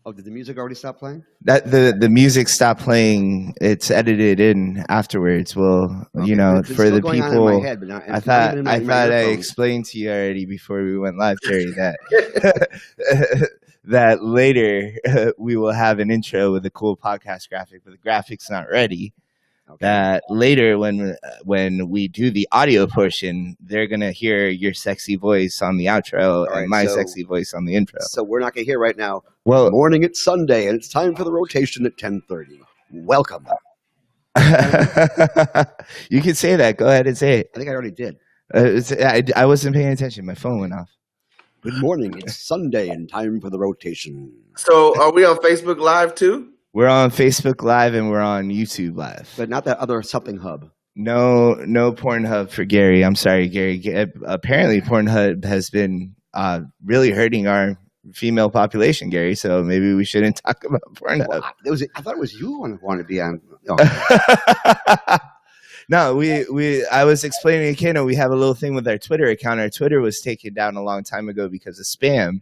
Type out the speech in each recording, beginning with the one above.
Oh, did the music already stop playing? That the music stopped playing. It's edited in afterwards. Well, Okay. you know, It's for still the going on in my people, head, but now I it's not thought even in I my thought I earphones. explained to you already before we went live, Gary, that that later we will have an intro with a cool podcast graphic, but the graphic's not ready. Okay. That later when we do the audio portion, they're gonna hear your sexy voice on the outro All right, and my so- sexy voice on the intro. So we're not going to hear right now. Well, Morning, it's Sunday, and it's time for the rotation at 10:30. Welcome. you can say that. Go ahead and say it. I think I already did. I wasn't paying attention. My phone went off. Good morning, it's Sunday, and time for the rotation. So are we on Facebook Live too? We're on Facebook Live and we're on YouTube Live. But not that other something hub. No Pornhub for Gary. I'm sorry, Gary. Apparently, Pornhub has been really hurting our female population, Gary. So maybe we shouldn't talk about Pornhub. Well, I thought it was you who wanted to be on. No, I was explaining to Kano, we have a little thing with our Twitter account. Our Twitter was taken down a long time ago because of spam.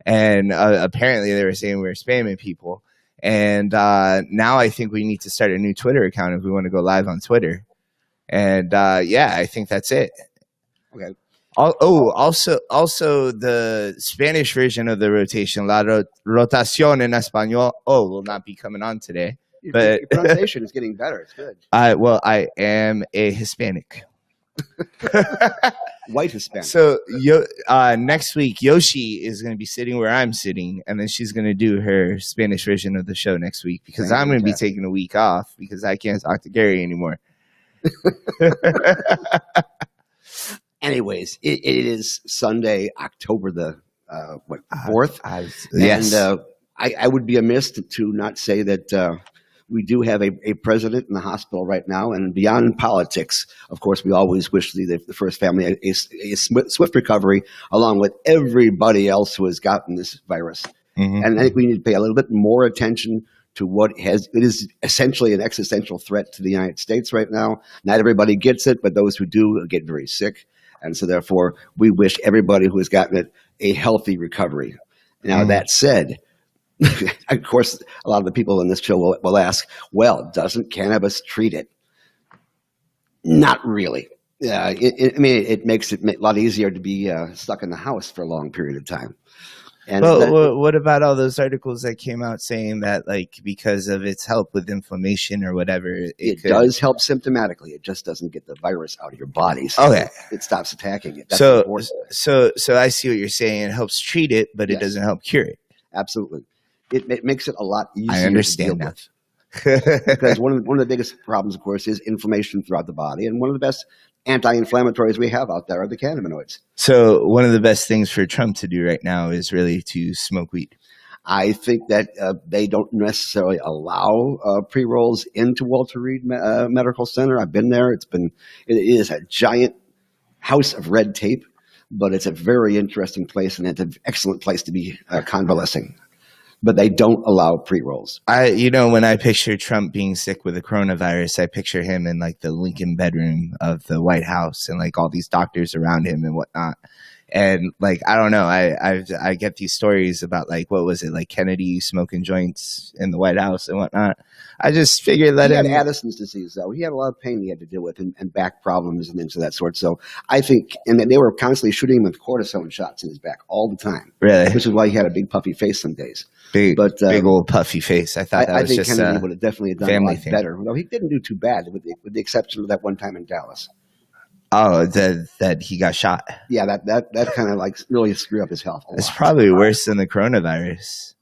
And apparently they were saying we were spamming people. And now I think we need to start a new Twitter account if we want to go live on Twitter. And yeah, I think that's it. Okay. Also the Spanish version of the rotation, La Rotación en Español, will not be coming on today. But Your pronunciation is getting better. It's good. I am a Hispanic. White Hispanic. So next week, Yoshi is going to be sitting where I'm sitting, and then she's going to do her Spanish version of the show next week because I'm going to be taking a week off because I can't talk to Gary anymore. Anyways, it is Sunday, October the 4th. Yes. And I would be amiss to not say that we do have a president in the hospital right now. And beyond politics, of course, we always wish the first family a swift recovery, along with everybody else who has gotten this virus. Mm-hmm. And I think we need to pay a little bit more attention to it is essentially an existential threat to the United States right now. Not everybody gets it, but those who do get very sick. And so therefore, we wish everybody who has gotten it a healthy recovery. Now, that said, of course, a lot of the people in this show will ask, well, doesn't cannabis treat it? Not really. It makes it a lot easier to be stuck in the house for a long period of time. And what about all those articles that came out saying that, like, because of its help with inflammation or whatever, it does help symptomatically. It just doesn't get the virus out of your body. So okay. It stops attacking it. That's so I see what you're saying. It helps treat it, but it doesn't help cure it. Absolutely. It makes it a lot easier I understand to deal now. with. Because one of the biggest problems, of course, is inflammation throughout the body. And one of the best anti-inflammatories we have out there are the cannabinoids. So one of the best things for Trump to do right now is really to smoke weed. I think that they don't necessarily allow pre-rolls into Walter Reed Medical Center. I've been there. It is a giant house of red tape, but it's a very interesting place, and it's an excellent place to be convalescing. But they don't allow pre-rolls. When I picture Trump being sick with the coronavirus, I picture him in like the Lincoln bedroom of the White House and like all these doctors around him and whatnot. And like, I don't know, I get these stories about like, what was it, like Kennedy smoking joints in the White House and whatnot. I just figured he had Addison's disease, though. He had a lot of pain he had to deal with and back problems and things of that sort. So I think, and they were constantly shooting him with cortisone shots in his back all the time. Really? Which is why he had a big puffy face some days. Big old puffy face. I thought that was think just Kennedy would have definitely done family a lot thing. better. No, he didn't do too bad, with the exception of that one time in Dallas. Oh, that he got shot. Yeah, that kind of like really screwed up his health. It's probably worse than the coronavirus.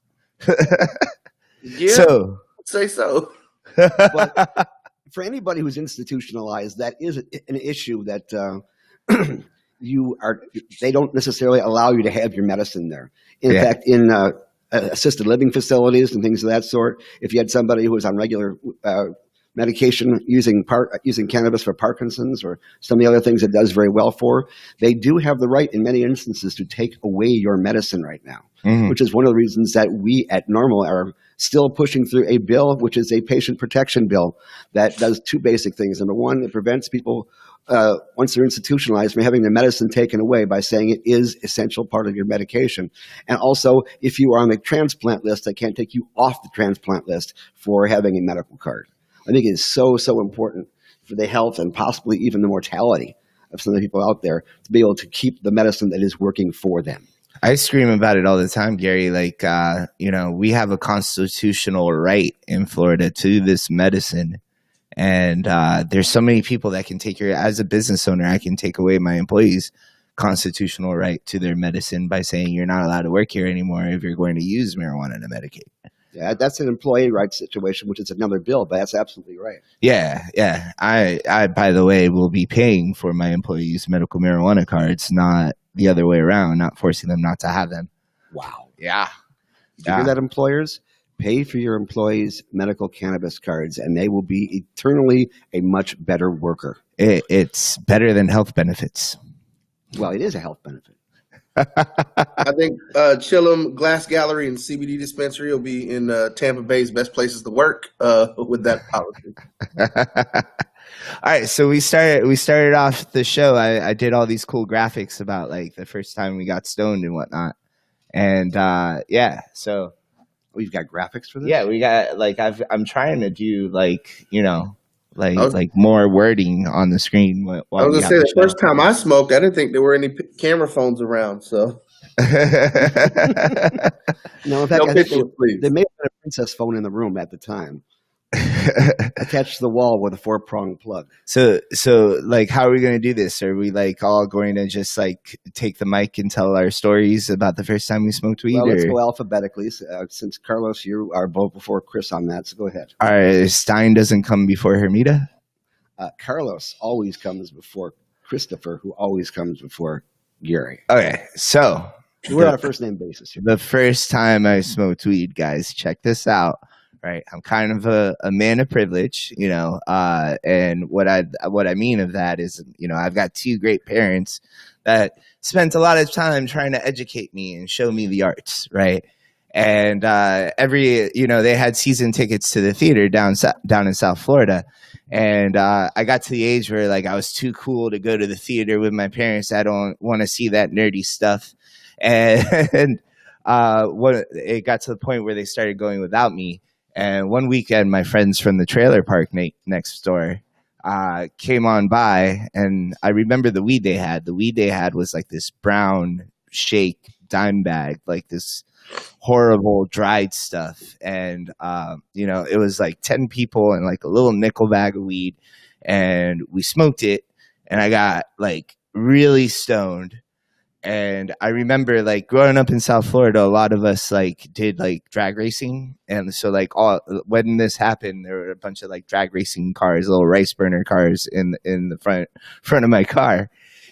Yeah, so say so. But for anybody who's institutionalized, that is an issue that they don't necessarily allow you to have your medicine there. In fact, in assisted living facilities and things of that sort, if you had somebody who was on regular medication using cannabis for Parkinson's or some of the other things it does very well for, they do have the right in many instances to take away your medicine right now, which is one of the reasons that we at NORML are still pushing through a bill, which is a patient protection bill that does two basic things. Number one, it prevents people, once they're institutionalized, from having their medicine taken away by saying it is essential part of your medication. And also, if you are on the transplant list, they can't take you off the transplant list for having a medical card. I think it is so, so important for the health and possibly even the mortality of some of the people out there to be able to keep the medicine that is working for them. I scream about it all the time, Gary. Like, we have a constitutional right in Florida to this medicine. And there's so many people that can take as a business owner, I can take away my employees' constitutional right to their medicine by saying you're not allowed to work here anymore if you're going to use marijuana to medicate. Yeah, that's an employee rights situation, which is another bill, but that's absolutely right. Yeah. I, by the way, will be paying for my employees' medical marijuana cards, not the other way around, not forcing them not to have them. Wow. Yeah. You hear that, employers? Pay for your employees' medical cannabis cards, and they will be eternally a much better worker. It's better than health benefits. Well, it is a health benefit. I think Chillum Glass Gallery and CBD dispensary will be in Tampa Bay's best places to work with that policy. All right, so we started off the show. I did all these cool graphics about like the first time we got stoned and whatnot, and so you've got graphics for this? Yeah, we got like I'm trying to do like like more wording on the screen. I was gonna say the first time I smoked, I didn't think there were any camera phones around. So no, in fact, no pictures, please. They may have had a princess phone in the room at the time, attached to the wall with a 4-pronged plug. So like, how are we going to do this? Are we like all going to just like take the mic and tell our stories about the first time we smoked weed? Well, let's go alphabetically. Since Carlos, you are both before Chris on that, so go ahead. All right, Stein doesn't come before Hermita. Carlos always comes before Christopher, who always comes before Gary. Okay, so we're on a first name basis here. The first time I smoked weed, guys, check this out. Right, I'm kind of a man of privilege, and what I mean of that is, I've got two great parents that spent a lot of time trying to educate me and show me the arts, right? And they had season tickets to the theater down in South Florida, and I got to the age where like I was too cool to go to the theater with my parents. I don't want to see that nerdy stuff, and it got to the point where they started going without me. And one weekend, my friends from the trailer park next door came on by, and I remember the weed they had. The weed they had was like this brown shake dime bag, like this horrible dried stuff. And, it was like 10 people and like a little nickel bag of weed. And we smoked it, and I got like really stoned. And I remember like growing up in South Florida, a lot of us like did like drag racing. And so like when this happened, there were a bunch of like drag racing cars, little rice burner cars in the front of my car,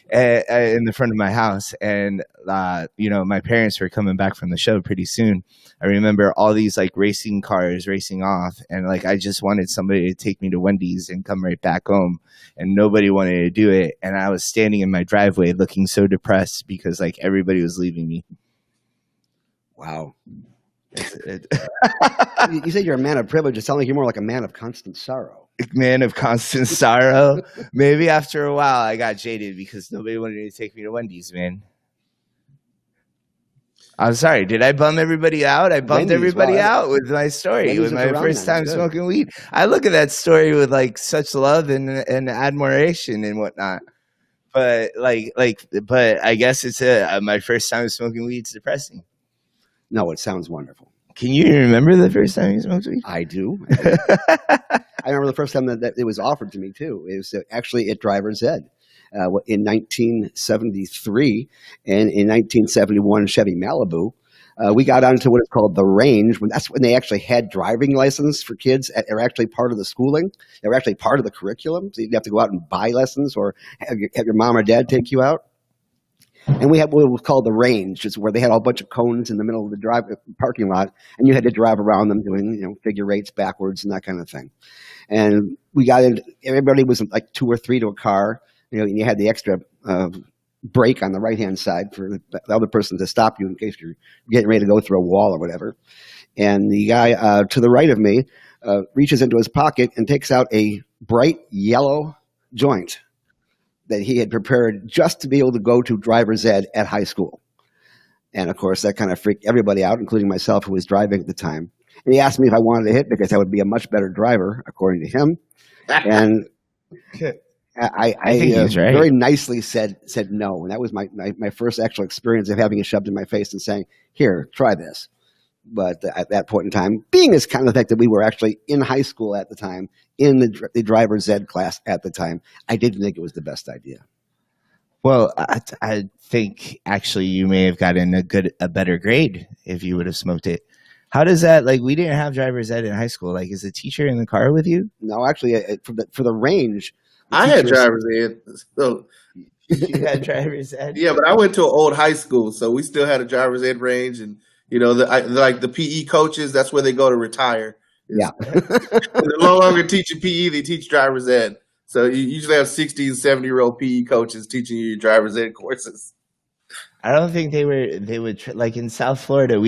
in the front of my house. And, my parents were coming back from the show pretty soon. I remember all these like racing cars racing off, and like I just wanted somebody to take me to Wendy's and come right back home, and nobody wanted to do it. And I was standing in my driveway looking so depressed because like everybody was leaving me. Wow. You said you're a man of privilege. It sounds like you're more like a man of constant sorrow. Man of constant sorrow. Maybe after a while I got jaded because nobody wanted to take me to Wendy's, man. I'm sorry. Did I bum everybody out? I bummed everybody out with my story, with my first time smoking weed. I look at that story with like such love and admiration and whatnot. But but I guess it's my first time smoking weed is depressing. No, it sounds wonderful. Can you remember the first time you smoked weed? I do. I remember the first time that it was offered to me too. It was actually at Driver's Ed. In 1973 and in 1971 Chevy Malibu, we got onto what is called the range. That's when they actually had driving license for kids that are actually part of the schooling. They were actually part of the curriculum. So you'd have to go out and buy lessons or have your mom or dad take you out. And we had what was called the range, is where they had a bunch of cones in the middle of the parking lot, and you had to drive around them doing figure eights backwards and that kind of thing. And we got in. Everybody was like 2 or 3 to a car, and you had the extra brake on the right hand side for the other person to stop you in case you're getting ready to go through a wall or whatever. And the guy to the right of me reaches into his pocket and takes out a bright yellow joint that he had prepared just to be able to go to driver's ed at high school. And of course, that kind of freaked everybody out, including myself, who was driving at the time. And he asked me if I wanted to hit because I would be a much better driver, according to him. And I think he was right. Very nicely said no. And that was my first actual experience of having it shoved in my face and saying, "Here, try this." But at that point in time, being as kind of the fact that we were actually in high school at the time, in the driver's ed class at the time, I didn't think it was the best idea. Well, I think actually you may have gotten a better grade if you would have smoked it. How does that, like, we didn't have driver's ed in high school. Like, is the teacher in the car with you? No, actually, for the range. I had driver's ed. So. You had driver's ed? Yeah, but I went to an old high school, so we still had a driver's ed range. And, like the PE coaches, that's where they go to retire. Yeah. They're no longer teaching PE, they teach driver's ed. So you usually have 60 and 70-year-old PE coaches teaching you your driver's ed courses. I don't think they would like in South Florida.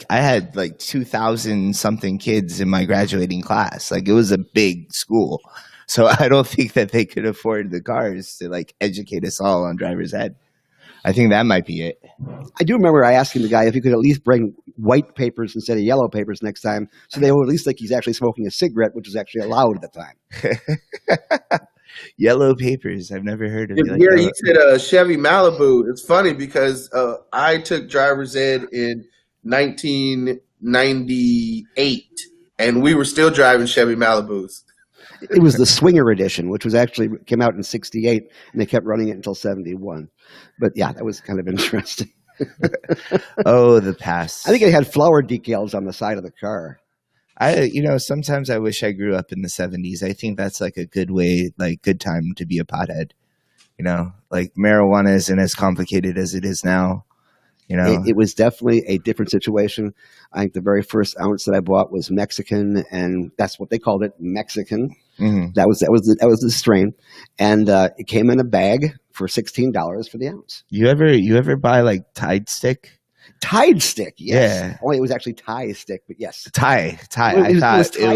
I had 2,000 something kids in my graduating class. Like, it was a big school. So I don't think that they could afford the cars to educate us all on driver's ed. I think that might be it. I do remember I asking the guy if he could at least bring white papers instead of yellow papers next time, so they would at least think he's actually smoking a cigarette, which was actually allowed at the time. Yellow papers. I've never heard of it. Yeah, you said Chevy Malibu. It's funny because I took driver's ed in 1998, and we were still driving Chevy Malibus. It was the Swinger edition, which came out in '68, and they kept running it until '71. But yeah, that was kind of interesting. Oh, the past. I think it had flower decals on the side of the car. Sometimes I wish I grew up in the '70s. I think that's a good way, good time to be a pothead. Marijuana isn't as complicated as it is now. It was definitely a different situation. I think the very first ounce that I bought was Mexican, and that's what they called it, Mexican. Mm-hmm. That was the strain, and it came in a bag for $16 for the ounce. You ever buy Tide Stick? Tide Stick, yes. Yeah. Only it was actually Tie Stick, but yes. Tie. It was tied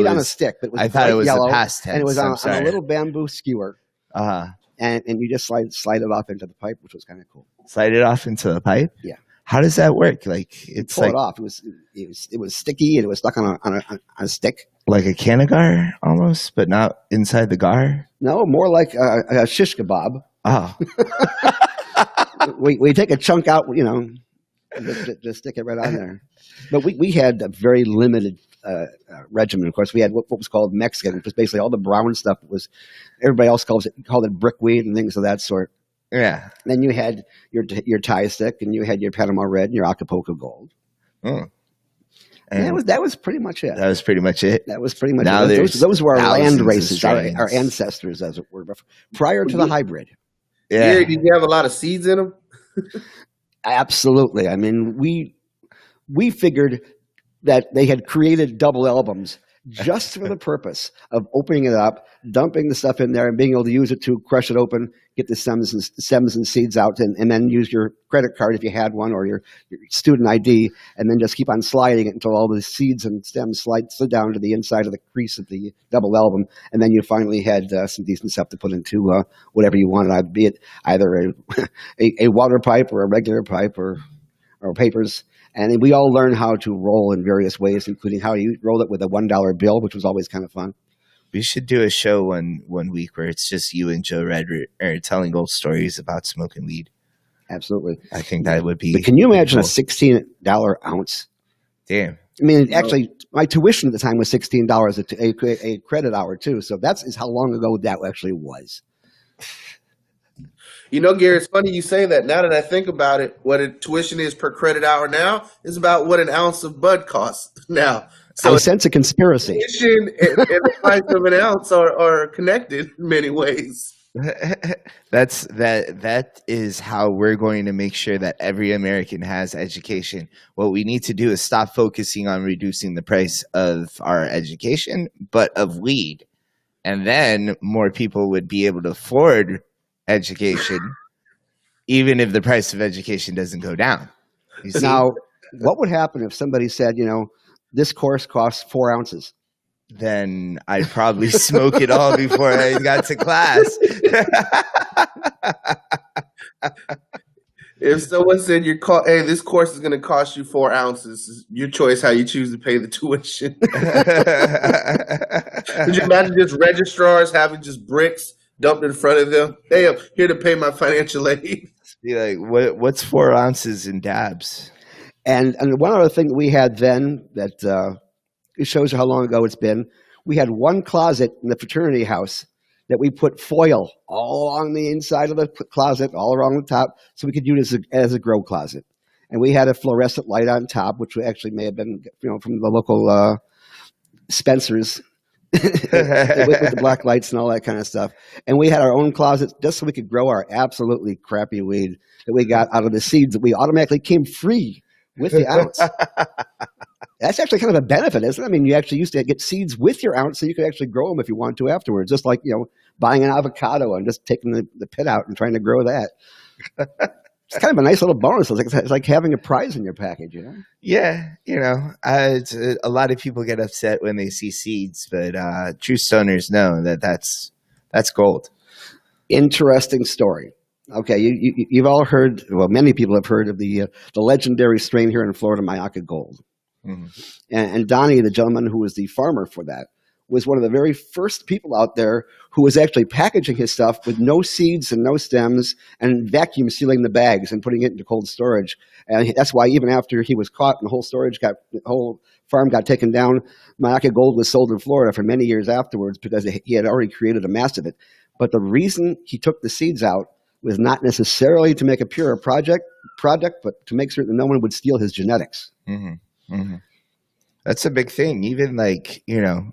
on a stick, but it was yellow, the past tense. And it was on a little bamboo skewer. Uh-huh. And you just slide it off into the pipe, which was kind of cool. Slide it off into the pipe? Yeah. How does that work? It's pull it off. It was sticky, and it was stuck on a stick, like a kanagar almost, but not inside the gar. No, more like a shish kebab. Oh, we take a chunk out, just stick it right on there. But we had a very limited regimen. Of course, we had what was called Mexican, which was basically all the brown stuff. Everybody else called it brickweed and things of that sort. Yeah. Then you had your Tie Stick, and you had your Panama Red and your Acapulco Gold. Oh. And that was pretty much it. That was pretty much it. Now those were our land races, our ancestors, as it were, prior to the hybrid. Yeah. Did you have a lot of seeds in them? Absolutely. I mean, we figured that they had created double albums just for the purpose of opening it up, dumping the stuff in there, and being able to use it to crush it open, get the stems and seeds out, and then use your credit card if you had one, or your student ID, and then just keep on sliding it until all the seeds and stems slid down to the inside of the crease of the double album, and then you finally had some decent stuff to put into whatever you wanted, be it either a water pipe or a regular pipe or papers. And we all learned how to roll in various ways, including how you roll it with a $1 bill, which was always kind of fun. We should do a show one week where it's just you and Joe Red telling old stories about smoking weed. Absolutely. I think that would be. But can you imagine a $16 ounce? Damn. I mean, actually, my tuition at the time was $16 a credit hour, too. So is how long ago that actually was. Gary, it's funny you say that. Now that I think about it, what a tuition is per credit hour now is about what an ounce of bud costs now. So I sense a conspiracy. Tuition and the price of an ounce are connected in many ways. That is how we're going to make sure that every American has education. What we need to do is stop focusing on reducing the price of our education, but of weed. And then more people would be able to afford education, even if the price of education doesn't go down. You see? Now, what would happen if somebody said, this course costs 4 ounces? Then I'd probably smoke it all before I got to class. If someone said hey, this course is going to cost you 4 ounces, it's your choice how you choose to pay the tuition. Could you imagine just registrars having just bricks dumped in front of them? Hey, I'm here to pay my financial aid. Be like, what's 4 ounces in dabs? And one other thing that we had then that it shows you how long ago it's been. We had one closet in the fraternity house that we put foil all along the inside of the closet, all around the top, so we could use it as a grow closet. And we had a fluorescent light on top, which actually may have been, from the local Spencer's with the black lights and all that kind of stuff. And we had our own closet just so we could grow our absolutely crappy weed that we got out of the seeds that we automatically came free with the ounce. That's actually kind of a benefit, isn't it? I mean, you actually used to get seeds with your ounce so you could actually grow them if you want to afterwards, just like, buying an avocado and just taking the pit out and trying to grow that. It's kind of a nice little bonus. It's like having a prize in your package, Yeah, a lot of people get upset when they see seeds, but true stoners know that's gold. Interesting story. Okay, you've all heard, well, many people have heard of the legendary strain here in Florida, Mayaca Gold. Mm-hmm. And Donnie, the gentleman who was the farmer for that, was one of the very first people out there who was actually packaging his stuff with no seeds and no stems and vacuum sealing the bags and putting it into cold storage. And that's why even after he was caught and the whole farm got taken down, Mayaca Gold was sold in Florida for many years afterwards because he had already created a mass of it. But the reason he took the seeds out was not necessarily to make a pure product, but to make certain that no one would steal his genetics. Mm-hmm. Mm-hmm. That's a big thing. Even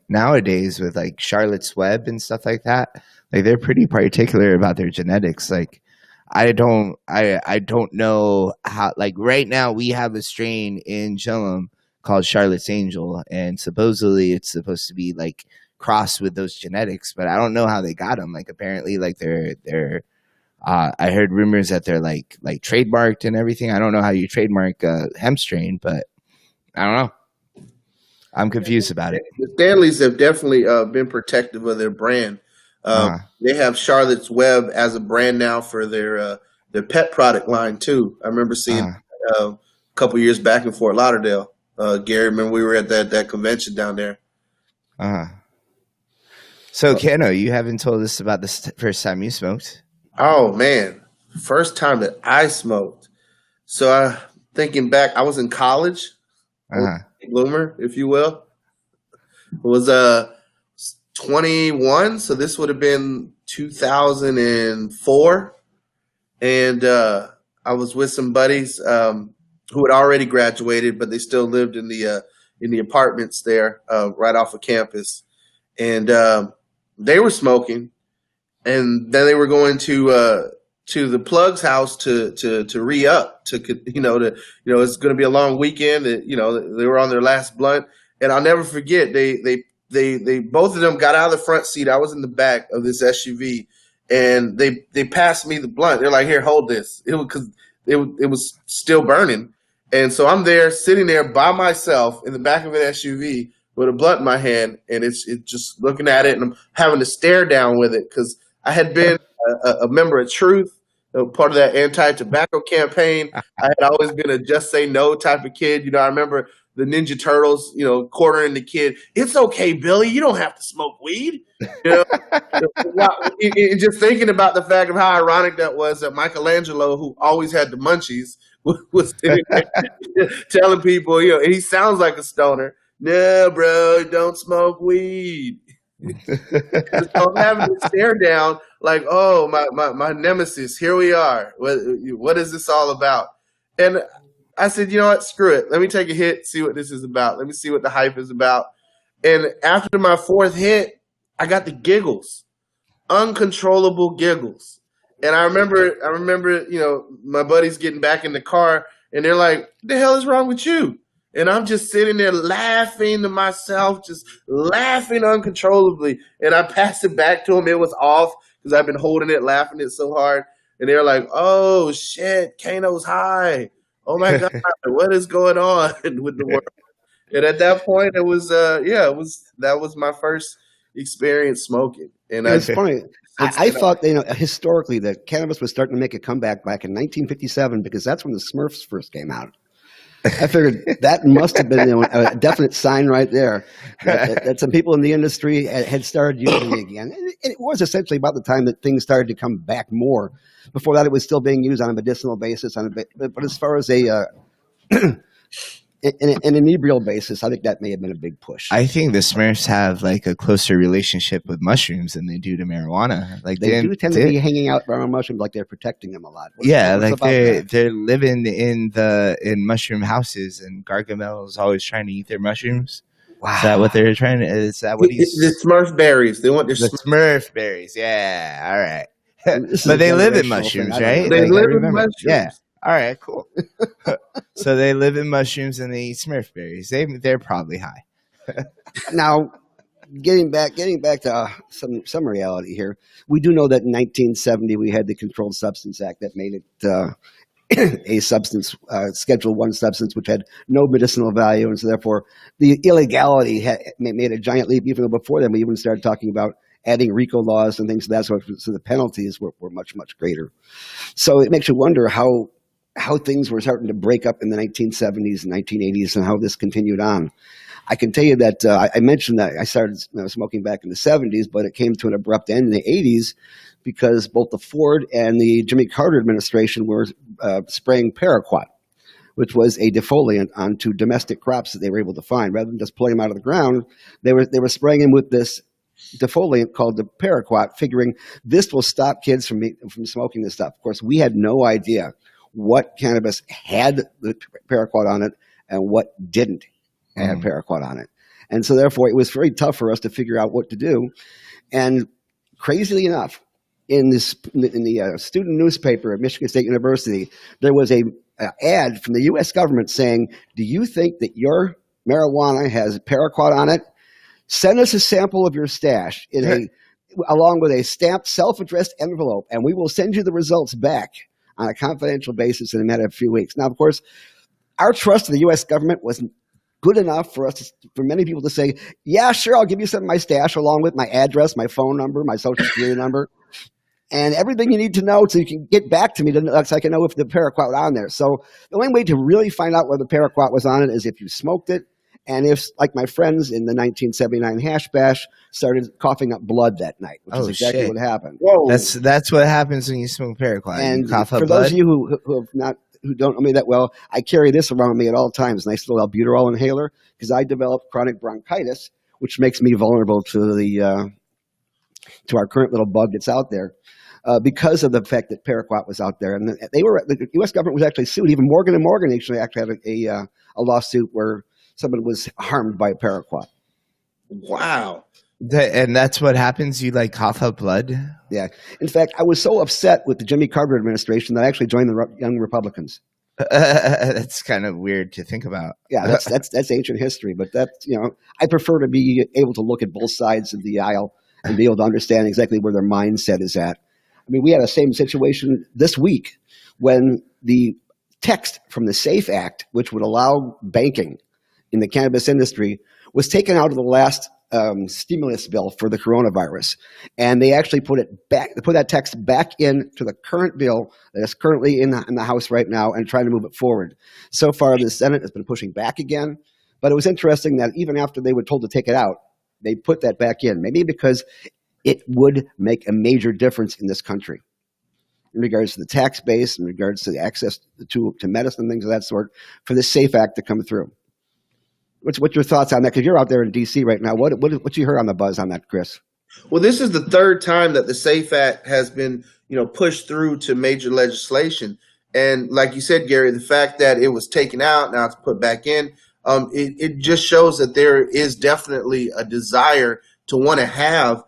nowadays with like Charlotte's Web and stuff like that, like they're pretty particular about their genetics. Like I don't know how, like right now we have a strain in Chillum called Charlotte's Angel, and supposedly it's supposed to be like crossed with those genetics, but I don't know how they got them. Like apparently like they're I heard rumors that they're like trademarked and everything. I don't know how you trademark hemp strain, but I don't know. I'm confused about it. The Stanleys have definitely been protective of their brand. They have Charlotte's Web as a brand now for their pet product line too. I remember seeing a couple years back in Fort Lauderdale. Gary, remember we were at that convention down there. So, Keno, you haven't told us about the first time you smoked. Oh man, first time that I smoked. So, thinking back, I was in college. Bloomer, if you will. It was 21, so this would have been 2004, and I was with some buddies who had already graduated, but they still lived in the apartments there right off of campus, and they were smoking, and then they were going to the plug's house to re-up it's going to be a long weekend. They were on their last blunt, and I'll never forget they both of them got out of the front seat. I was in the back of this SUV, and they passed me the blunt. They're like, "Here, hold this." It was still burning, and so I'm there sitting there by myself in the back of an SUV with a blunt in my hand, and it's just looking at it, and I'm having to stare down with it because I had been a member of Truth, part of that anti-tobacco campaign. I had always been a just say no type of kid. I remember the Ninja Turtles, cornering the kid. It's okay, Billy. You don't have to smoke weed. Just thinking about the fact of how ironic that was that Michelangelo, who always had the munchies, was sitting there telling people, he sounds like a stoner. No, bro, don't smoke weed. So I'm having to stare down like, oh, my nemesis, here we are. What is this all about? And I said, you know what, screw it. Let me take a hit, see what this is about. Let me see what the hype is about. And after my fourth hit, I got the giggles. uncontrollable giggles. And I remember, my buddies getting back in the car and they're like, "What the hell is wrong with you?" And I'm just sitting there laughing to myself, just laughing uncontrollably. And I passed it back to them. It was off because I've been holding it, laughing it so hard. And they're like, "Oh shit, Kano's high. Oh my God, what is going on with the world?" And at that point, it was, that was my first experience smoking. And It's funny. since I then, thought, historically that cannabis was starting to make a comeback back in 1957 because that's when the Smurfs first came out. I figured that must have been a definite sign right there that some people in the industry had started using it again. And it was essentially about the time that things started to come back more. Before that, it was still being used on a medicinal basis. But as far as an inebrial basis, I think that may have been a big push. I think the Smurfs have like a closer relationship with mushrooms than they do to marijuana. Like They do tend to be hanging out around mushrooms like they're protecting them a lot. What's about that? they're living in mushroom houses, and Gargamel's always trying to eat their mushrooms. Wow. Is that what they're trying to? Is that what he's? the Smurf berries. They want their The Smurf berries. Yeah. All right. This is But a they live in generational mushrooms, thing. I don't right? know. They Like, I live in remember. mushrooms. Yeah. All right. Cool. So they live in mushrooms and they eat Smurf berries. They're probably high. Now, getting back to some reality here, we do know that in 1970 we had the Controlled Substance Act that made it a substance, Schedule One substance, which had no medicinal value, and so therefore the illegality made a giant leap. Even though before then we even started talking about adding RICO laws and things of that sort, so the penalties were much greater. So it makes you wonder how things were starting to break up in the 1970s and 1980s, and how this continued on. I can tell you that I mentioned that I started smoking back in the 70s, but it came to an abrupt end in the 80s because both the Ford and the Jimmy Carter administration were spraying paraquat, which was a defoliant onto domestic crops that they were able to find. Rather than just pulling them out of the ground, they were spraying them with this defoliant called the paraquat, figuring this will stop kids from smoking this stuff. Of course, we had no idea what cannabis had the paraquat on it and what didn't have paraquat on it. And so therefore it was very tough for us to figure out what to do. And crazily enough, in the student newspaper at Michigan State University, there was a ad from the U.S. government saying, "Do you think that your marijuana has paraquat on it? Send us a sample of your stash along with a stamped self-addressed envelope, and we will send you the results back on a confidential basis in a matter of a few weeks." Now, of course, our trust in the U.S. government wasn't good enough for many people to say, "Yeah, sure, I'll give you some of my stash along with my address, my phone number, my social security number, and everything you need to know so you can get back to me so I can know if the paraquat was on there." So the only way to really find out whether the paraquat was on it is if you smoked it, and if, like my friends in the 1979 hash bash, started coughing up blood that night, which is exactly what happened. Whoa. That's what happens when you smoke paraquat. And You cough up for blood. those of you who don't know me that well, I carry this around with me at all times, a nice little albuterol inhaler, because I developed chronic bronchitis, which makes me vulnerable to our current little bug that's out there, because of the fact that paraquat was out there. And the U.S. government was actually sued. Even Morgan & Morgan actually had a lawsuit where someone was harmed by paraquat. Wow. And that's what happens. You like cough up blood. Yeah. In fact, I was so upset with the Jimmy Carter administration that I actually joined the Young Republicans. That's kind of weird to think about. Yeah, that's ancient history, but I prefer to be able to look at both sides of the aisle and be able to understand exactly where their mindset is at. I mean, we had the same situation this week when the text from the SAFE Act, which would allow banking in the cannabis industry, was taken out of the last stimulus bill for the coronavirus, and they actually put that text back into the current bill that is currently in the House right now and trying to move it forward. So far, the Senate has been pushing back again, but it was interesting that even after they were told to take it out, they put that back in, maybe because it would make a major difference in this country in regards to the tax base, in regards to the access to medicine and things of that sort, for the SAFE Act to come through. What's your thoughts on that? Because you're out there in D.C. right now. What you heard on the buzz on that, Chris? Well, this is the third time that the SAFE Act has been, pushed through to major legislation. And like you said, Gary, the fact that it was taken out, now it's put back in, it just shows that there is definitely a desire to want to have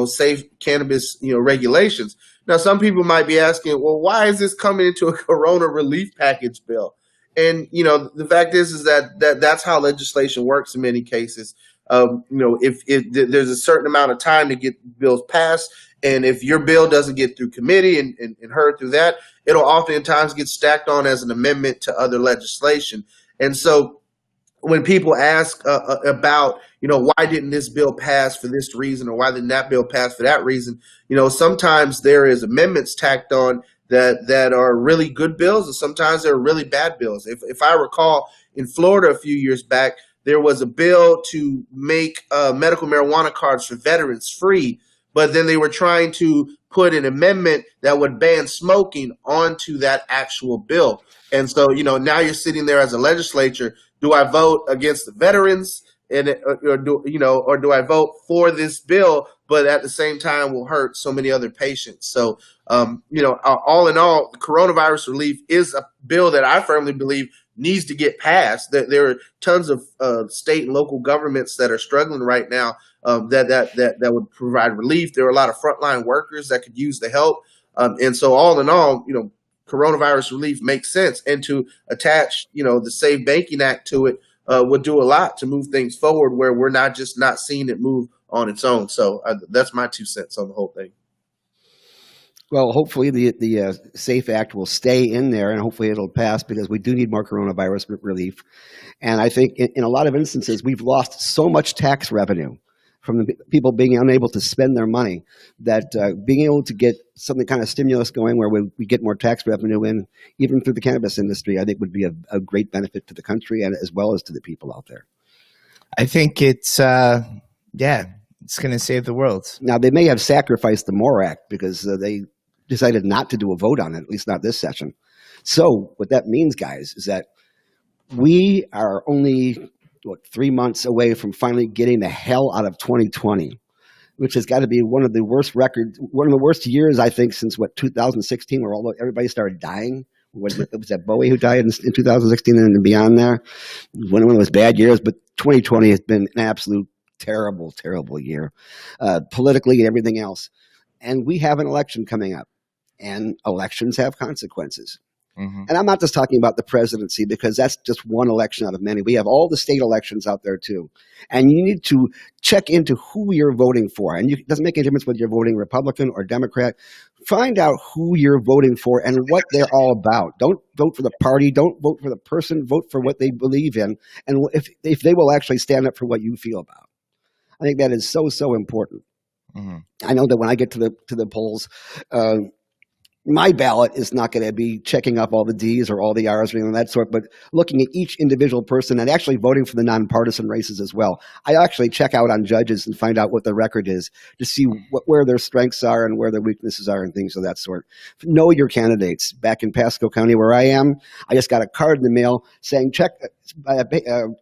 safe cannabis, regulations. Now, some people might be asking, well, why is this coming into a corona relief package bill? And the fact is that's how legislation works in many cases. If there's a certain amount of time to get bills passed, and if your bill doesn't get through committee and heard through that, it'll oftentimes get stacked on as an amendment to other legislation. And so when people ask about, why didn't this bill pass for this reason, or why didn't that bill pass for that reason, sometimes there is amendments tacked on that are really good bills, and sometimes they're really bad bills. If I recall, in Florida a few years back, there was a bill to make medical marijuana cards for veterans free, but then they were trying to put an amendment that would ban smoking onto that actual bill. And so, now you're sitting there as a legislature. Do I vote against the veterans, or do I vote for this bill, but at the same time will hurt so many other patients? So, all in all, coronavirus relief is a bill that I firmly believe needs to get passed. That there are tons of state and local governments that are struggling right now, that would provide relief. There are a lot of frontline workers that could use the help, and so all in all, coronavirus relief makes sense, and to attach, the Safe Banking Act to it would do a lot to move things forward, where we're not seeing it move on its own. So that's my 2 cents on the whole thing. Well, hopefully the SAFE Act will stay in there, and hopefully it'll pass, because we do need more coronavirus relief. And I think in a lot of instances, we've lost so much tax revenue from the people being unable to spend their money, that being able to get some kind of stimulus going where we get more tax revenue in, even through the cannabis industry, I think would be a great benefit to the country, and as well as to the people out there. I think it's going to save the world. Now, they may have sacrificed the MORE Act because they decided not to do a vote on it, at least not this session. So what that means, guys, is that we are only 3 months away from finally getting the hell out of 2020, which has got to be one of the worst years, I think, since 2016, where everybody started dying. Was that Bowie who died in 2016 and beyond there? One of those bad years, but 2020 has been an absolute terrible, terrible year, politically and everything else. And we have an election coming up, and elections have consequences. Mm-hmm. And I'm not just talking about the presidency, because that's just one election out of many. We have all the state elections out there too. And you need to check into who you're voting for. And it doesn't make any difference whether you're voting Republican or Democrat. Find out who you're voting for and what they're all about. Don't vote for the party. Don't vote for the person. Vote for what they believe in, and if they will actually stand up for what you feel about. I think that is so, so important. Mm-hmm. I know that when I get to the polls, my ballot is not going to be checking up all the D's or all the R's or anything of that sort, but looking at each individual person and actually voting for the nonpartisan races as well. I actually check out on judges and find out what their record is to see where their strengths are and where their weaknesses are and things of that sort. Know your candidates. Back in Pasco County, where I am, I just got a card in the mail saying,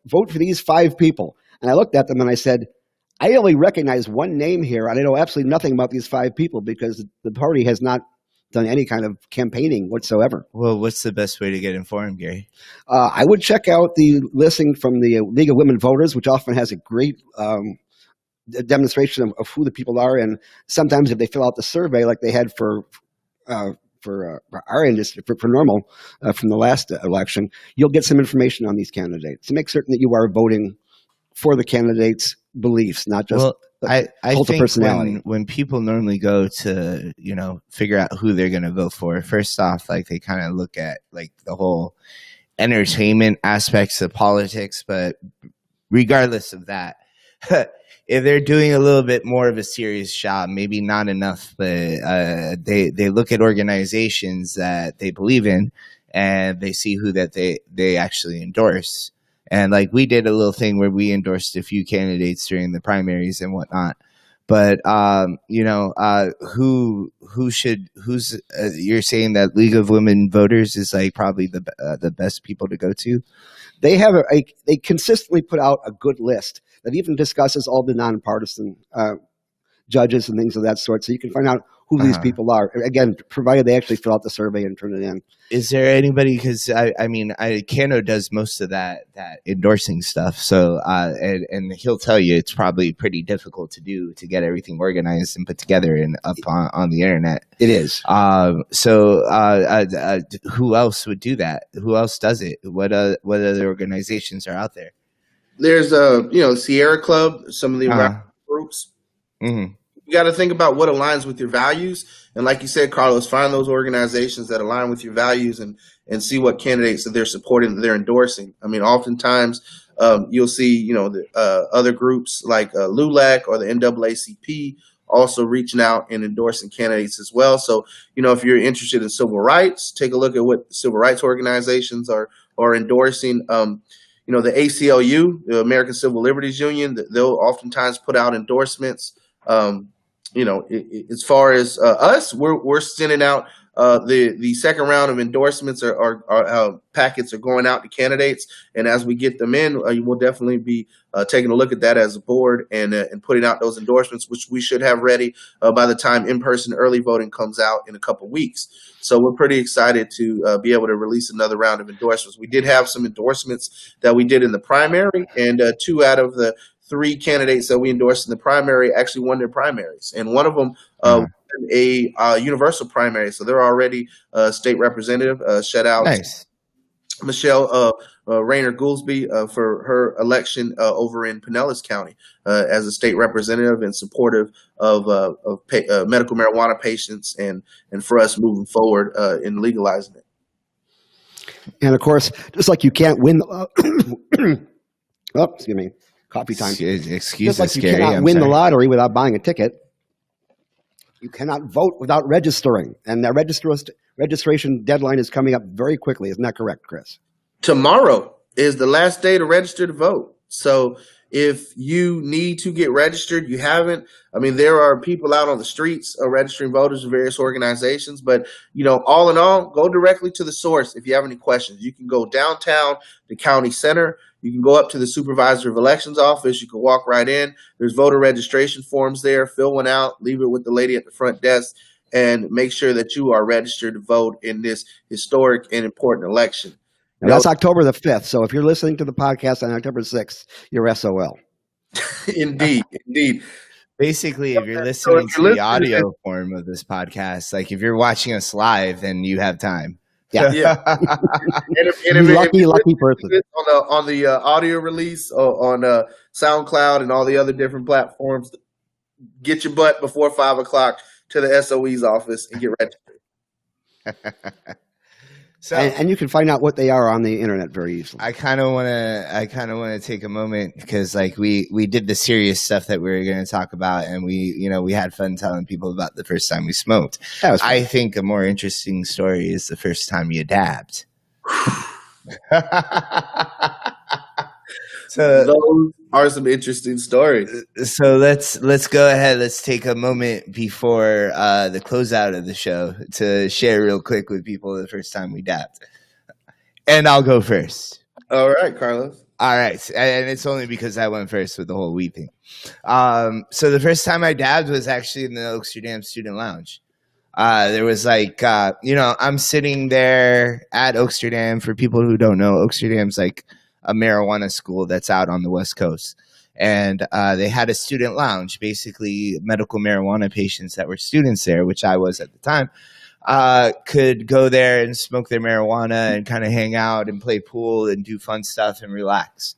vote for these 5 people. And I looked at them and I said, I only recognize one name here, and I know absolutely nothing about these 5 people, because the party has not done any kind of campaigning whatsoever. Well, what's the best way to get informed, Gary? I would check out the listing from the League of Women Voters, which often has a great demonstration of who the people are. And sometimes if they fill out the survey like they had for our industry, for NORML from the last election, you'll get some information on these candidates to make certain that you are voting for the candidates' beliefs, not just I think personality. When people normally go to, figure out who they're going to vote for, first off, like they kind of look at like the whole entertainment aspects of politics. But regardless of that, if they're doing a little bit more of a serious job, maybe not enough, but they look at organizations that they believe in, and they see who that they actually endorse. And like we did a little thing where we endorsed a few candidates during the primaries and whatnot. But you're saying that League of Women Voters is like probably the best people to go to? They have they consistently put out a good list that even discusses all the nonpartisan judges and things of that sort. So you can find out who these people are. Again, provided they actually fill out the survey and turn it in. Is there anybody? Because Kano does most of that endorsing stuff. So and he'll tell you it's probably pretty difficult to do to get everything organized and put together and up on the internet. It is. Who else would do that? Who else does it? What other organizations are out there? There's Sierra Club, some of the groups. Mm-hmm. You got to think about what aligns with your values. And like you said, Carlos, find those organizations that align with your values and see what candidates that they're supporting, that they're endorsing. I mean, oftentimes you'll see, other groups like LULAC or the NAACP also reaching out and endorsing candidates as well. So, if you're interested in civil rights, take a look at what civil rights organizations are endorsing. The ACLU, the American Civil Liberties Union, they'll oftentimes put out endorsements. As far as us, we're sending out the second round of endorsements or packets are going out to candidates, and as we get them in, we'll definitely be taking a look at that as a board and putting out those endorsements, which we should have ready by the time in-person early voting comes out in a couple weeks. So we're pretty excited to be able to release another round of endorsements. We did have some endorsements that we did in the primary, and 2 out of the 3 candidates that we endorsed in the primary actually won their primaries, and one of them won a universal primary, so they're already a state representative. Shout out nice. Michelle Rayner Goolsby for her election over in Pinellas County as a state representative and supportive of medical marijuana patients and for us moving forward in legalizing it. And of course, just like you can't win excuse me. Coffee time. Excuse Just like you cannot win the lottery without buying a ticket, you cannot vote without registering. And that registration deadline is coming up very quickly. Isn't that correct, Chris? Tomorrow is the last day to register to vote. So if you need to get registered, you haven't. I mean, there are people out on the streets registering voters in various organizations. But, all in all, go directly to the source if you have any questions. You can go downtown to County Center. You can go up to the Supervisor of Elections office. You can walk right in. There's voter registration forms there. Fill one out. Leave it with the lady at the front desk. And make sure that you are registered to vote in this historic and important election. Now, that's October the 5th. So if you're listening to the podcast on October 6th, you're SOL. Indeed. Basically, if you're listening to the audio form of this podcast, like if you're watching us live, then you have time. Yeah. and lucky person. On the audio release on SoundCloud and all the other different platforms, get your butt before 5 o'clock to the SOE's office and get registered. And you can find out what they are on the internet very easily. I kind of want to take a moment because like we did the serious stuff that we were going to talk about, and we had fun telling people about the first time we smoked. I think a more interesting story is the first time you dabbed. So those are some interesting stories. So let's go ahead. Let's take a moment before the closeout of the show to share real quick with people the first time we dabbed. And I'll go first. All right, Carlos. All right. And it's only because I went first with the whole weed thing. So the first time I dabbed was actually in the Oaksterdam Student Lounge. There was I'm sitting there at Oaksterdam. For people who don't know, Oaksterdam's like a marijuana school that's out on the West Coast. And they had a student lounge, basically medical marijuana patients that were students there, which I was at the time, could go there and smoke their marijuana and kind of hang out and play pool and do fun stuff and relax.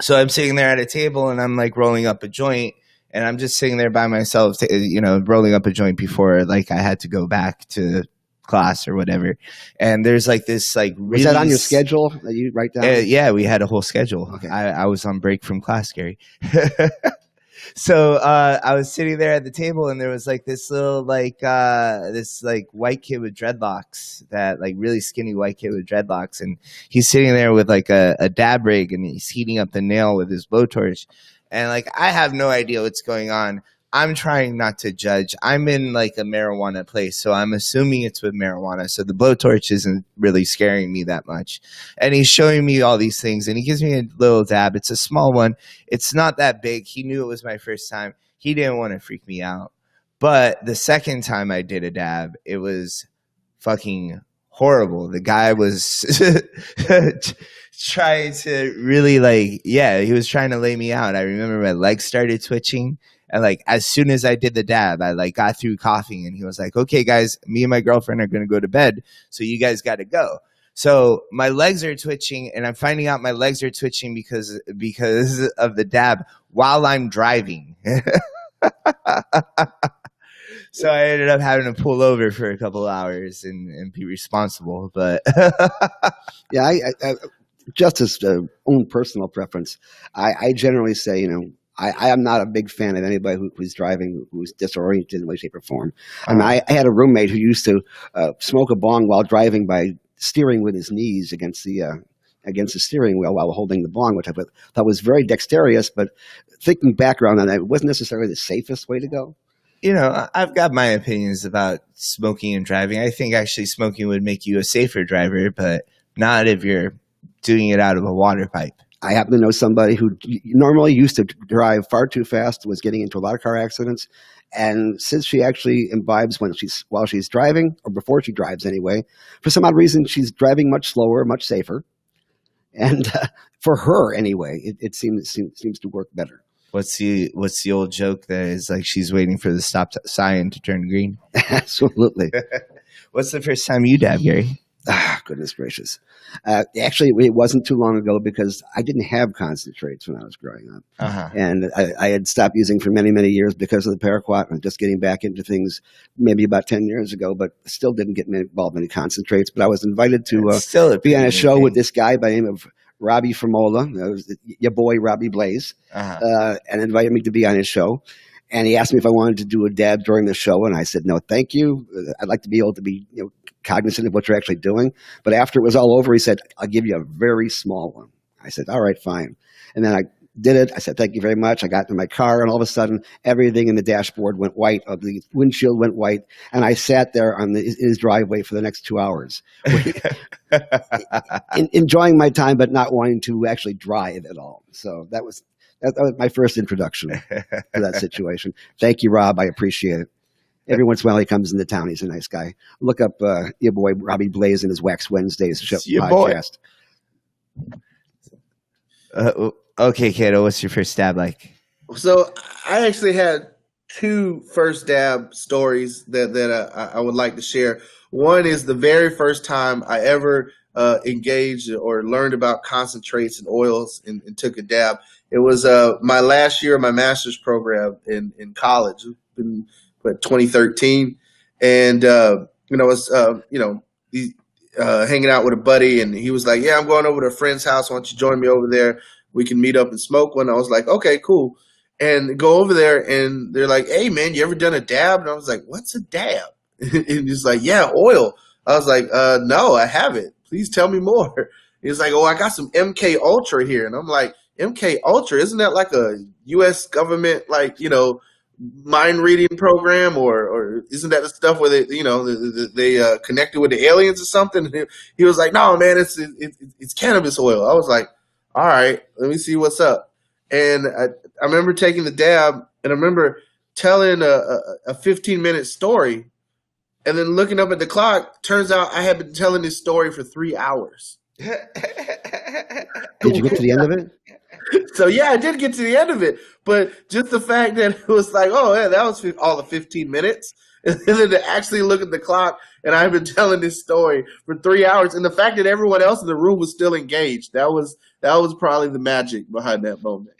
So I'm sitting there at a table and I'm like rolling up a joint, and I'm just sitting there by myself, rolling up a joint before like I had to go back to class or whatever. And there's like this like really was that on your schedule that you write down? Yeah, we had a whole schedule. Okay. I was on break from class, Gary. So I was sitting there at the table, and there was like this little this white kid with dreadlocks, that like really skinny white kid with dreadlocks, and he's sitting there with like a dab rig, and he's heating up the nail with his blowtorch. And like I have no idea what's going on. I'm trying not to judge. I'm in like a marijuana place, so I'm assuming it's with marijuana. So the blowtorch isn't really scaring me that much. And he's showing me all these things, and he gives me a little dab. It's a small one. It's not that big. He knew it was my first time. he didn't want to freak me out. But the second time I did a dab, it was fucking horrible. The guy was trying to really he was trying to lay me out. I remember my legs started twitching. And like as soon as I did the dab, I like got through coughing, and he was like, "Okay, guys, me and my girlfriend are gonna go to bed, so you guys got to go." So my legs are twitching, and I'm finding out my legs are twitching because of the dab while I'm driving. So I ended up having to pull over for a couple hours and be responsible. But Yeah, I just as own personal preference, I generally say, I am not a big fan of anybody who's driving who's disoriented in any way, shape, or form. I mean, I had a roommate who used to smoke a bong while driving by steering with his knees against the steering wheel while holding the bong, which I thought was very dexterous. But thinking back around on that, it wasn't necessarily the safest way to go. I've got my opinions about smoking and driving. I think actually smoking would make you a safer driver, but not if you're doing it out of a water pipe. I happen to know somebody who normally used to drive far too fast, was getting into a lot of car accidents. And since she actually imbibes while she's driving, or before she drives anyway, for some odd reason, she's driving much slower, much safer. And for her anyway, it seems to work better. What's the old joke that is like she's waiting for the stop sign to turn green? Absolutely. What's the first time you dabbed, Gary? Goodness gracious. Actually, it wasn't too long ago because I didn't have concentrates when I was growing up. Uh-huh. And I had stopped using for many, many years because of the paraquat and just getting back into things maybe about 10 years ago, but still didn't get involved in any concentrates. But I was invited to be on a show with this guy by the name of Robbie Framola, your boy Robbie Blaze, and invited me to be on his show. And he asked me if I wanted to do a dab during the show, and I said, no, thank you. I'd like to be able to be cognizant of what you're actually doing. But after it was all over, he said, I'll give you a very small one. I said, all right, fine. And then I did it. I said, thank you very much. I got in my car, and all of a sudden, everything in the dashboard went white, or the windshield went white, and I sat there in his driveway for the next 2 hours, enjoying my time, but not wanting to actually drive at all. So that was my first introduction to that situation. Thank you, Rob. I appreciate it. Every once in a while he comes into town. He's a nice guy. Look up your boy Robbie Blaze and his Wax Wednesdays show podcast. Okay, Kato, what's your first dab like? So I actually had two first dab stories that I would like to share. One is the very first time I ever engaged or learned about concentrates and oils and took a dab. It was my last year of my master's program in college. It's been 2013, and I was hanging out with a buddy, and he was like, "Yeah, I'm going over to a friend's house. Why don't you join me over there? We can meet up and smoke one." I was like, "Okay, cool." And go over there, and they're like, "Hey, man, you ever done a dab?" And I was like, "What's a dab?" And he's like, "Yeah, oil." I was like, "No, I haven't. Please tell me more." He's like, "Oh, I got some MK Ultra here," and I'm like, "MK Ultra? Isn't that like a U.S. government mind reading program, or isn't that the stuff where they connected with the aliens or something?" And he was like, "No, man, it's cannabis oil." I was like, "All right, let me see what's up." And I remember taking the dab, and I remember telling a 15-minute story, and then looking up at the clock. Turns out I had been telling this story for 3 hours. Did you get to the end of it? So yeah, I did get to the end of it, but just the fact that it was like, oh yeah, that was all the 15 minutes, and then to actually look at the clock, and I've been telling this story for 3 hours, and the fact that everyone else in the room was still engaged, that was probably the magic behind that moment.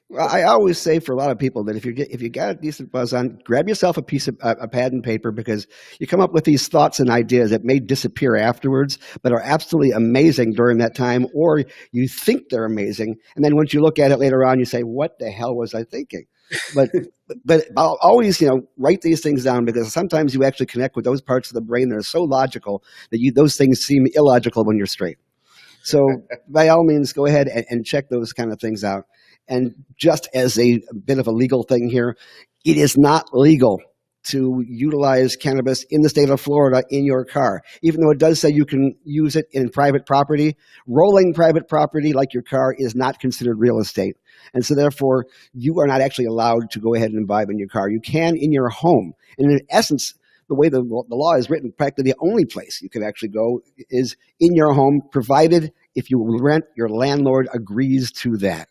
Well, I always say for a lot of people that if you got a decent buzz on, grab yourself a piece of a pad and paper, because you come up with these thoughts and ideas that may disappear afterwards, but are absolutely amazing during that time, or you think they're amazing, and then once you look at it later on, you say, "What the hell was I thinking?" But I'll always write these things down, because sometimes you actually connect with those parts of the brain that are so logical that those things seem illogical when you're straight. So by all means, go ahead and check those kind of things out. And just as a bit of a legal thing here, it is not legal to utilize cannabis in the state of Florida in your car. Even though it does say you can use it in private property, rolling private property like your car is not considered real estate. And so therefore, you are not actually allowed to go ahead and imbibe in your car. You can in your home. And in essence, the way the law is written, practically the only place you can actually go is in your home, provided if you rent, your landlord agrees to that.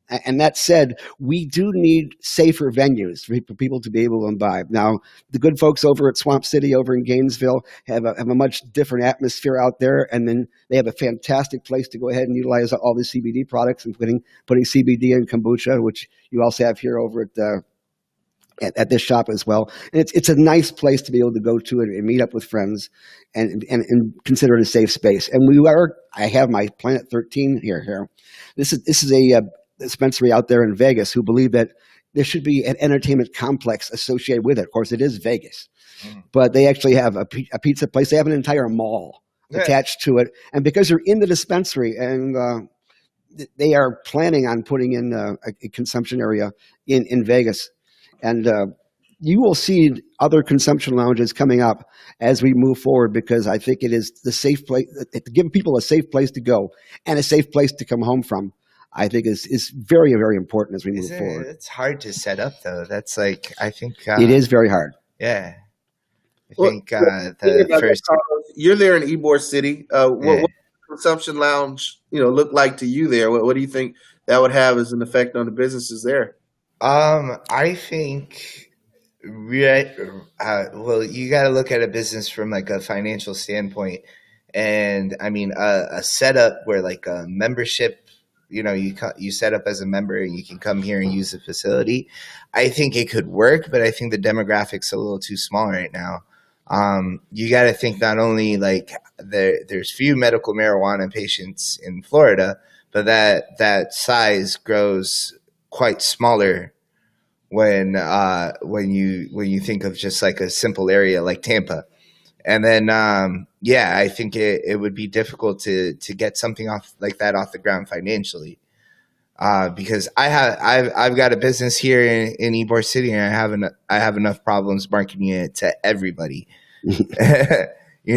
And that said, we do need safer venues for people to be able to imbibe. Now, the good folks over at Swamp City over in Gainesville have a much different atmosphere out there, and then they have a fantastic place to go ahead and utilize all the CBD products, including putting CBD in kombucha, which you also have here over at this shop as well. And it's a nice place to be able to go to and meet up with friends and consider it a safe space. And I have my Planet 13 here. This is a dispensary out there in Vegas who believe that there should be an entertainment complex associated with it. Of course, it is Vegas, but they actually have a pizza place. They have an entire mall attached to it. And because you're in the dispensary and they are planning on putting in a consumption area in Vegas. And you will see other consumption lounges coming up as we move forward, because I think it is the safe place to give people a safe place to go and a safe place to come home from. I think is very, very important as we move forward. It's hard to set up, though. That's like, I think it is very hard. Yeah, I think you're there in Ybor City. What does consumption lounge look like to you there? What do you think that would have as an effect on the businesses there? I think, well, you got to look at a business from like a financial standpoint, and I mean a setup where like a membership. You set up as a member and you can come here and use the facility. I think it could work, but I think the demographics are a little too small right now. You got to think not only like there's few medical marijuana patients in Florida, but that size grows quite smaller when you think of just like a simple area like Tampa. And then, I think it would be difficult to get something off the ground financially, because I've got a business here in Ybor City, and I have enough problems marketing it to everybody. You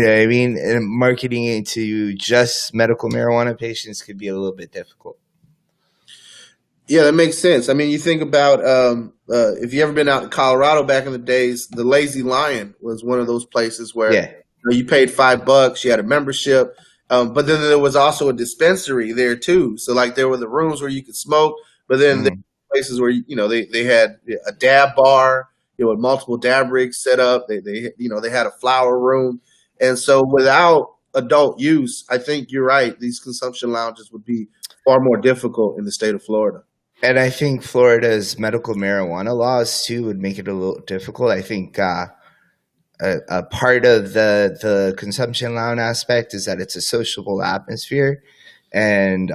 know what I mean? And marketing it to just medical marijuana patients could be a little bit difficult. Yeah, that makes sense. I mean, you think about if you ever been out in Colorado back in the days, the Lazy Lion was one of those places where you paid $5, you had a membership, but then there was also a dispensary there too. So like there were the rooms where you could smoke, but then there were places where they had a dab bar, with multiple dab rigs set up. They had a flower room, and so without adult use, I think you're right. These consumption lounges would be far more difficult in the state of Florida. And I think Florida's medical marijuana laws too would make it a little difficult. I think a part of the consumption lounge aspect is that it's a sociable atmosphere, and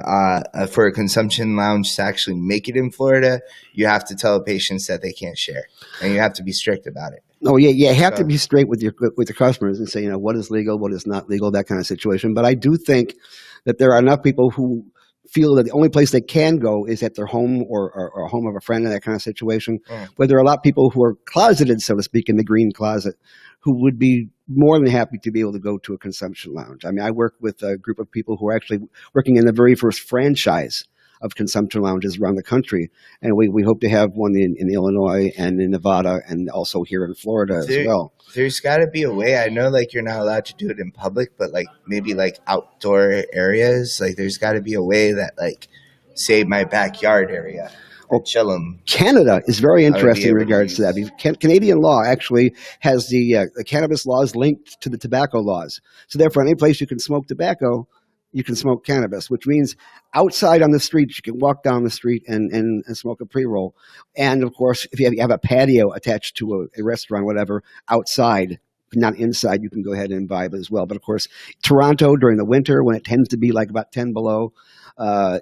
for a consumption lounge to actually make it in Florida, you have to tell patients that they can't share, and you have to be strict about it. Oh yeah, you have to be straight with your customers and say, what is legal, what is not legal, that kind of situation. But I do think that there are enough people who feel that the only place they can go is at their home or home of a friend in that kind of situation. Where there are a lot of people who are closeted, so to speak, in the green closet, who would be more than happy to be able to go to a consumption lounge. I mean, I work with a group of people who are actually working in the very first franchise of consumption lounges around the country, and we hope to have one in Illinois and in Nevada and also here in Florida as well. There's got to be a way. I know like you're not allowed to do it in public, but like maybe like outdoor areas, like there's got to be a way that like, say my backyard area, Chillum. Canada is very interesting in regards to that. Canadian law actually has the cannabis laws linked to the tobacco laws. So therefore, any place you can smoke tobacco, you can smoke cannabis, which means outside on the street, you can walk down the street and smoke a pre-roll. And of course, if you have a patio attached to a restaurant, whatever, outside, not inside, you can go ahead and imbibe as well. But of course, Toronto during the winter, when it tends to be like about 10 below,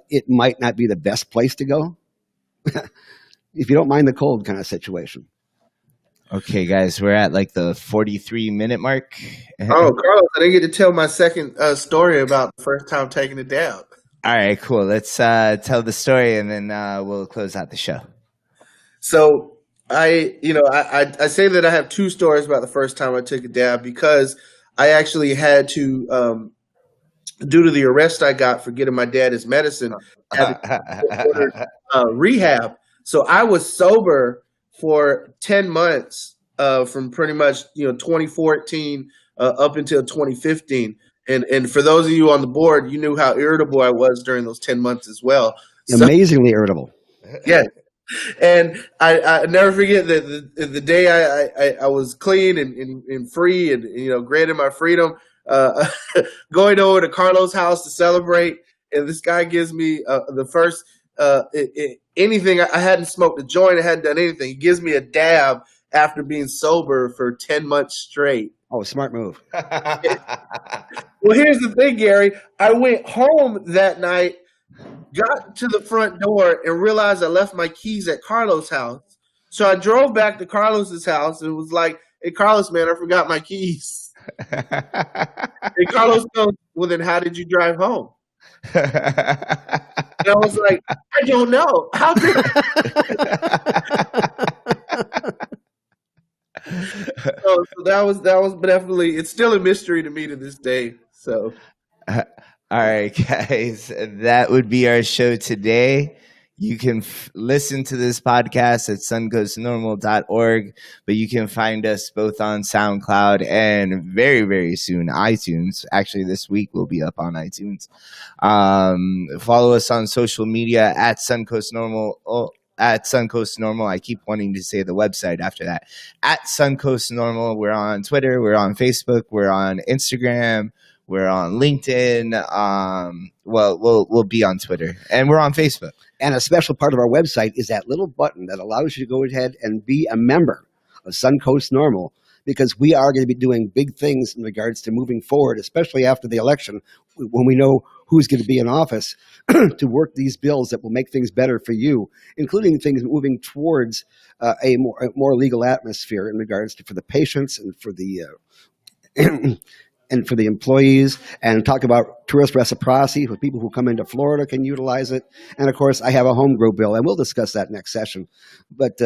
it might not be the best place to go if you don't mind the cold kind of situation. Okay, guys, we're at like the 43-minute mark. Oh, Carlos, I didn't get to tell my second story about the first time taking a dab. All right, cool. Let's tell the story, and then we'll close out the show. So I say that I have two stories about the first time I took a dab because I actually had to, due to the arrest I got for getting my dad his medicine, had to order rehab. So I was sober for 10 months from pretty much 2014 up until 2015. And for those of you on the board, you knew how irritable I was during those 10 months as well. So Amazingly irritable. yeah, and I never forget that the day I was clean and free and granted my freedom, uh, going over to Carlos' house to celebrate, and this guy gives me the first anything. I hadn't smoked a joint, I hadn't done anything. He gives me a dab after being sober for 10 months straight. Oh, smart move. Well, here's the thing, Gary. I went home that night, got to the front door, and realized I left my keys at Carlos' house. So I drove back to Carlos's house and was like, "Hey, Carlos, man, I forgot my keys." And Carlos goes, "Well, then how did you drive home?" And I was like, "I don't know. How did?" So that was definitely, it's still a mystery to me to this day. So All right, guys, that would be our show today. You can listen to this podcast at suncoastnormal.org, but you can find us both on SoundCloud and very, very soon iTunes. Actually, this week we'll be up on iTunes. Follow us on social media at Suncoast Normal. At Suncoast Normal. I keep wanting to say the website after that. At Suncoast Normal. We're on Twitter. We're on Facebook. We're on Instagram. We're on LinkedIn. Well, we'll be on Twitter, and we're on Facebook. And a special part of our website is that little button that allows you to go ahead and be a member of Suncoast NORML, because we are going to be doing big things in regards to moving forward, especially after the election, when we know who's going to be in office, to work these bills that will make things better for you, including things moving towards a more legal atmosphere in regards to for the patients and for the and for the employees, and talk about tourist reciprocity for people who come into Florida can utilize it. And of course, I have a home grow bill, and we'll discuss that next session, but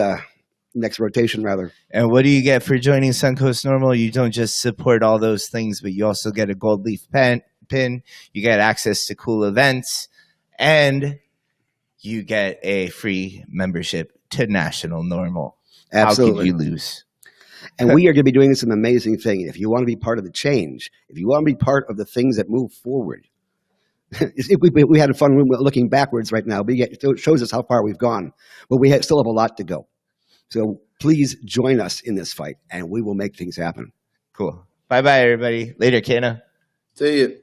next rotation rather. And what do you get for joining Suncoast Normal? You don't just support all those things, but you also get a gold leaf pin. You get access to cool events, and you get a free membership to National Normal. Absolutely. How could you lose? And we are going to be doing some amazing thing. If you want to be part of the change, if you want to be part of the things that move forward, we had a fun looking backwards right now, but it shows us how far we've gone. But we still have a lot to go. So please join us in this fight, and we will make things happen. Cool. Bye-bye, everybody. Later, Kano. see you.